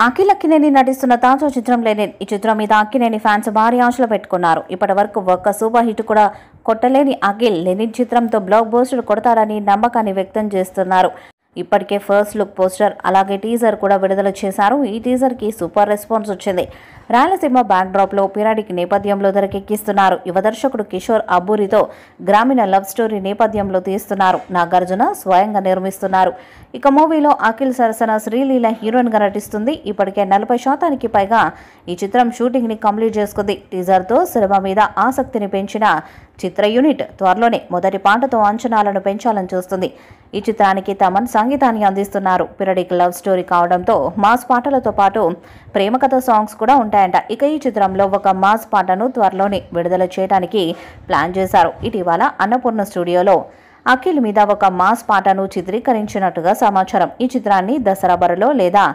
అఖిల్ అక్కినేని నటిస్తున్న తాజా చిత్రం లెనిన్. ఈ చిత్రం మీద అక్కినేని ఫ్యాన్స్ భారీ ఆశలు పెట్టుకున్నారు. ఇప్పటి వరకు ఒక్క సూపర్ హిట్ కూడా కొట్టలేని అఖిల్ లెనిన్ చిత్రంతో బ్లాక్ బస్టర్ కొడతారని నమ్మకాన్ని వ్యక్తం చేస్తున్నారు. ఇప్పటికే ఫస్ట్ లుక్ పోస్టర్ అలాగే టీజర్ కూడా విడుదల చేశారు. ఈ టీజర్ కి సూపర్ రెస్పాన్స్ వచ్చింది. రాయలసీమ బ్యాక్ డ్రాప్ లో పిరాడిక్ నేపథ్యంలో తెరకెక్కిస్తున్నారు. యువ దర్శకుడు కిషోర్ అబ్బూరితో గ్రామీణ లవ్ స్టోరీ నేపథ్యంలో తీస్తున్నారు. నాగార్జున స్వయంగా నిర్మిస్తున్నారు. ఇక మూవీలో అఖిల్ సరసన శ్రీలీల హీరోయిన్ గా నటిస్తుంది. ఇప్పటికే 40% పైగా ఈ చిత్రం షూటింగ్ ని కంప్లీట్ చేసుకుంది. టీజర్ తో సినిమా మీద ఆసక్తిని పెంచిన చిత్ర యూనిట్ త్వరలోనే మొదటి పాటతో అంచనాలను పెంచాలని చూస్తుంది. ఈ చిత్రానికి తమన్ సంగీతాన్ని అందిస్తున్నారు. పిరడిక్ లవ్ స్టోరీ కావడంతో మాస్ పాటలతో పాటు ప్రేమ కథ సాంగ్స్ కూడా ఉంటాయంట. ఇక ఈ చిత్రంలో ఒక మాస్ పాటను త్వరలోనే విడుదల చేయడానికి ప్లాన్ చేశారు. ఇటీవల అన్నపూర్ణ స్టూడియోలో అఖిల్ మీద ఒక మాస్ పాటను చిత్రీకరించినట్టుగా సమాచారం. ఈ చిత్రాన్ని దసరా బరిలో లేదా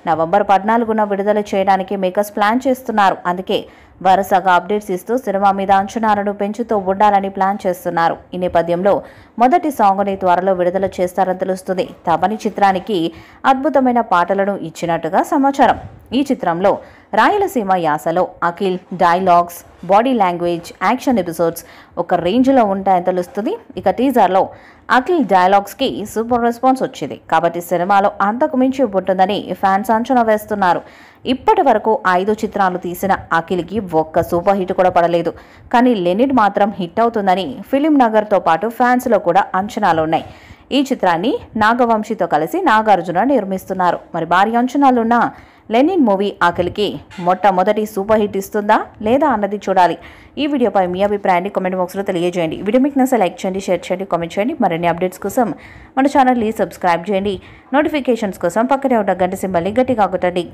నవంబర్ 14న విడుదల చేయడానికి మేకర్స్ ప్లాన్ చేస్తున్నారు. అందుకే వరుసగా అప్డేట్స్ ఇస్తూ సినిమా మీద అంచనాలను పెంచుతూ ఉండాలని ప్లాన్ చేస్తున్నారు. ఈ నేపథ్యంలో మొదటి సాంగ్ని త్వరలో విడుదల చేస్తారని తెలుస్తుంది. తమని చిత్రానికి అద్భుతమైన పాటలను ఇచ్చినట్టుగా సమాచారం. ఈ చిత్రంలో రాయలసీమ యాసలో Akhil dialogues, body language, action episodes ఒక రేంజ్లో ఉంటాయని తెలుస్తుంది. ఇక టీజర్లో అఖిల్ డైలాగ్స్కి సూపర్ రెస్పాన్స్ వచ్చింది. కాబట్టి సినిమాలో అంతకు మించి ఉంటుందని ఫ్యాన్స్ అంచనా వేస్తున్నారు. ఇప్పటి వరకు 5 చిత్రాలు తీసిన అఖిల్కి ఒక్క సూపర్ హిట్ కూడా పడలేదు. కానీ లెనిన్ మాత్రం హిట్ అవుతుందని ఫిలిం నగర్తో పాటు ఫ్యాన్స్లో కూడా అంచనాలు ఉన్నాయి. ఈ చిత్రాన్ని నాగవంశీతో కలిసి నాగార్జున నిర్మిస్తున్నారు. మరి భారీ అంచనాలున్న లెనిన్ మూవీ అఖిల్కి మొట్టమొదటి సూపర్ హిట్ ఇస్తుందా లేదా అన్నది చూడాలి. ఈ వీడియోపై మీ అభిప్రాయాన్ని కామెంట్ బాక్స్లో తెలియజేయండి. వీడియో మీకు నచ్చితే లైక్ చేయండి, షేర్ చేయండి, కామెంట్ చేయండి. మరిన్ని అప్డేట్స్ కోసం మన ఛానల్ని సబ్స్క్రైబ్ చేయండి. నోటిఫికేషన్స్ కోసం పక్కనే ఉన్న గంట సింబల్ని గట్టిగా కొట్టండి.